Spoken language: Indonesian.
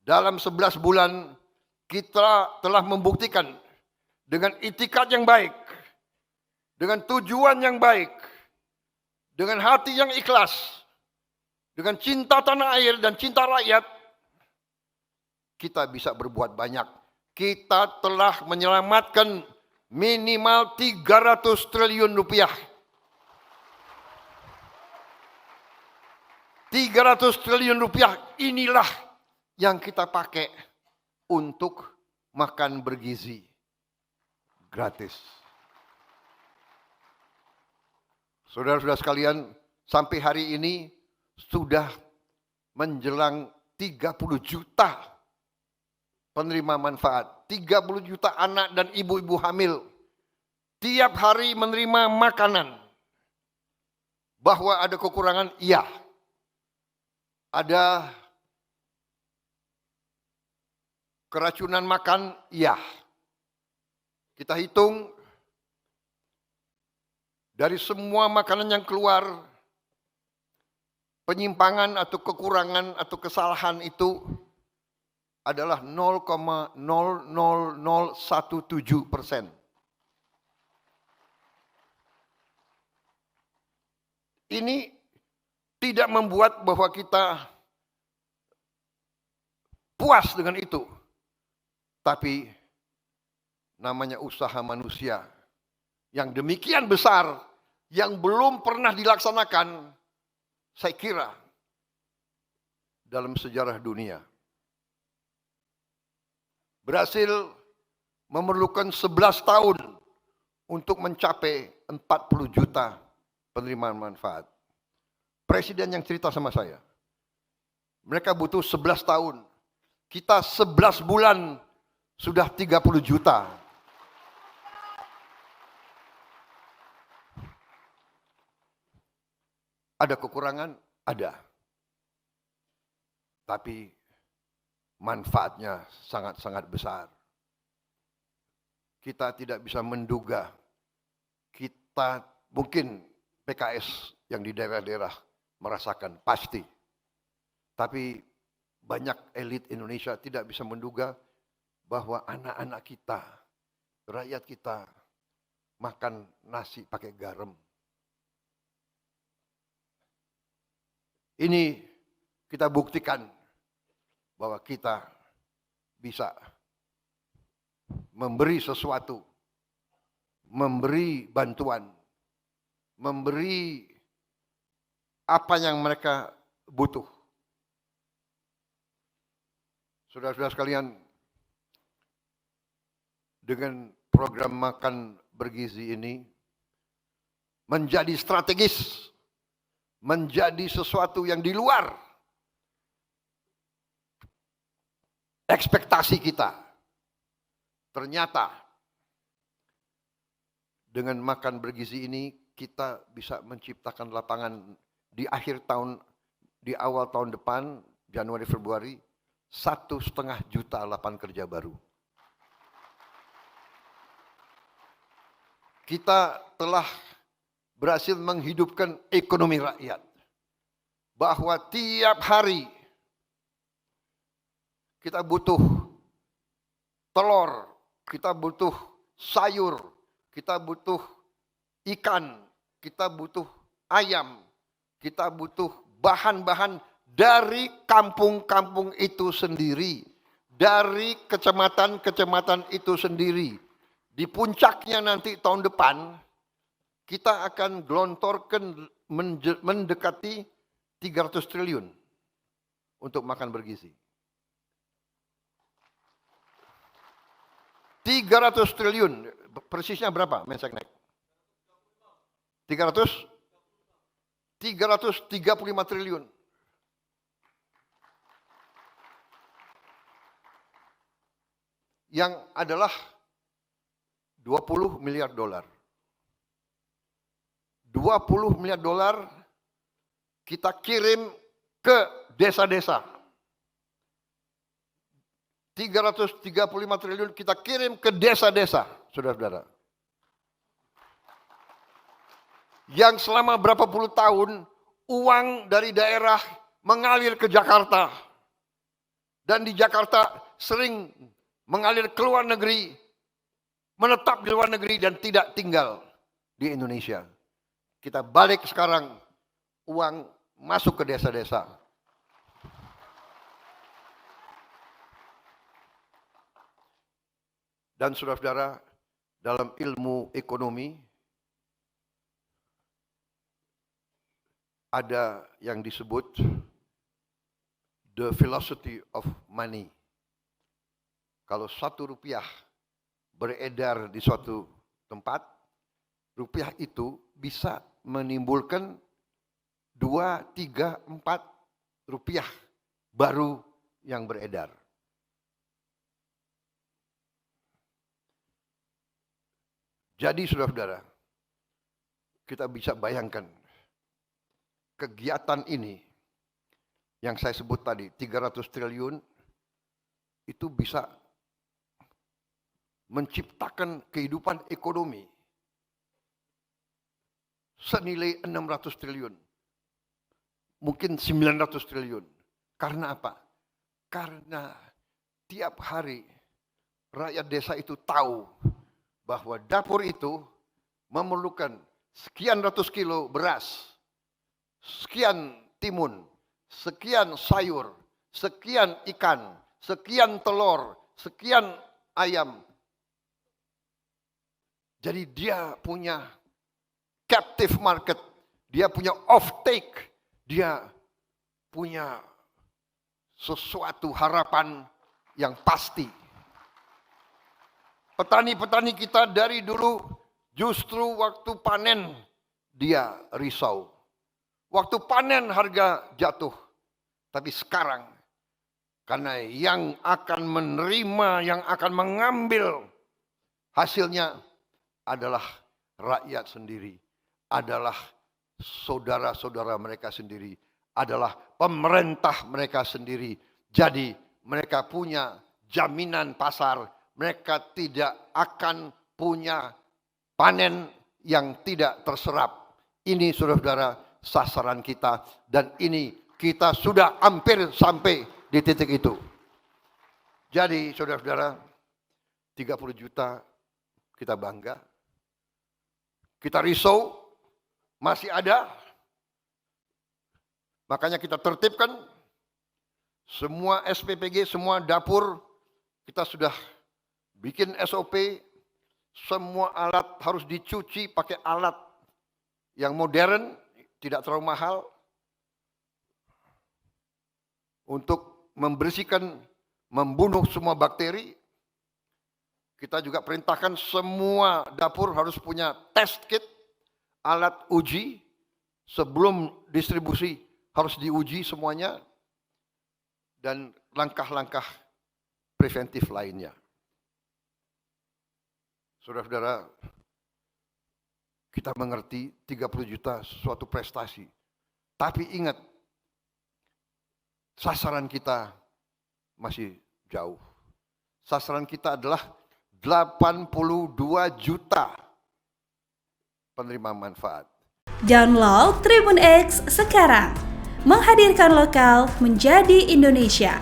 dalam 11 bulan kita telah membuktikan dengan itikad yang baik, dengan tujuan yang baik, dengan hati yang ikhlas, dengan cinta tanah air dan cinta rakyat, kita bisa berbuat banyak. Kita telah menyelamatkan minimal 300 triliun rupiah. 300 triliun rupiah inilah yang kita pakai untuk makan bergizi gratis. Saudara-saudara sekalian, sampai hari ini sudah menjelang 30 juta penerima manfaat. 30 juta anak dan ibu-ibu hamil tiap hari menerima makanan. Bahwa ada kekurangan, iya. Ada keracunan makan, iya. Kita hitung dari semua makanan yang keluar, penyimpangan atau kekurangan atau kesalahan itu adalah 0,00017%. Ini tidak membuat bahwa kita puas dengan itu. Tapi namanya usaha manusia yang demikian besar, yang belum pernah dilaksanakan, saya kira, dalam sejarah dunia. Berhasil memerlukan 11 tahun untuk mencapai 40 juta penerimaan manfaat. Presiden yang cerita sama saya, mereka butuh 11 tahun. Kita 11 bulan sudah 30 juta. Ada kekurangan? Ada. Tapi manfaatnya sangat-sangat besar. Kita tidak bisa menduga. Kita mungkin PKS yang di daerah-daerah merasakan pasti. Tapi banyak elit Indonesia tidak bisa menduga bahwa anak-anak kita, rakyat kita makan nasi pakai garam. Ini kita buktikan bahwa kita bisa memberi sesuatu, memberi bantuan, memberi apa yang mereka butuh. Saudara-saudara sekalian, dengan program makan bergizi ini menjadi strategis, menjadi sesuatu yang di luar ekspektasi kita. Ternyata dengan makan bergizi ini kita bisa menciptakan lapangan di akhir tahun, di awal tahun depan, Januari Februari, 1,5 juta lapangan kerja baru. Kita telah berhasil menghidupkan ekonomi rakyat. Bahwa tiap hari kita butuh telur, kita butuh sayur, kita butuh ikan, kita butuh ayam, kita butuh bahan-bahan dari kampung-kampung itu sendiri, dari kecamatan-kecamatan itu sendiri. Di puncaknya nanti tahun depan, kita akan gelontorkan mendekati 300 triliun untuk makan bergizi. 300 triliun, persisnya berapa Menseknek? 335 triliun. Yang adalah 20 miliar dolar. 20 miliar dolar kita kirim ke desa-desa. 335 triliun kita kirim ke desa-desa, saudara-saudara. Yang selama berapa puluh tahun uang dari daerah mengalir ke Jakarta. dan di Jakarta sering mengalir ke luar negeri, menetap di luar negeri dan tidak tinggal di Indonesia. Kita balik sekarang, uang masuk ke desa-desa. Dan saudara-saudara, dalam ilmu ekonomi ada yang disebut the philosophy of money. Kalau 1 rupiah beredar di suatu tempat, rupiah itu bisa menimbulkan 2, 3, 4 rupiah baru yang beredar. Jadi saudara-saudara, kita bisa bayangkan kegiatan ini yang saya sebut tadi 300 triliun itu bisa menciptakan kehidupan ekonomi senilai 600 triliun. Mungkin 900 triliun. Karena apa? Karena tiap hari rakyat desa itu tahu bahwa dapur itu memerlukan sekian ratus kilo beras, sekian timun, sekian sayur, sekian ikan, sekian telur, sekian ayam. Jadi dia punya captive market, dia punya off-take, dia punya sesuatu harapan yang pasti. Petani-petani kita dari dulu justru waktu panen dia risau. Waktu panen harga jatuh. Tapi sekarang karena yang akan menerima, yang akan mengambil hasilnya adalah rakyat sendiri, adalah saudara-saudara mereka sendiri, adalah pemerintah mereka sendiri. Jadi mereka punya jaminan pasar, mereka tidak akan punya panen yang tidak terserap. Ini saudara-saudara sasaran kita, dan ini kita sudah hampir sampai di titik itu. Jadi saudara-saudara, 30 juta kita bangga. Kita risau, masih ada. Makanya kita tertibkan semua SPPG, semua dapur, kita sudah bikin SOP, semua alat harus dicuci pakai alat yang modern, tidak terlalu mahal, untuk membersihkan, membunuh semua bakteri. Kita juga perintahkan semua dapur harus punya test kit, alat uji, sebelum distribusi harus diuji semuanya, dan langkah-langkah preventif lainnya. Saudara-saudara, kita mengerti 30 juta suatu prestasi. Tapi ingat, sasaran kita masih jauh. Sasaran kita adalah 82 juta penerima manfaat. Download Tribun X sekarang. Menghadirkan lokal menjadi Indonesia.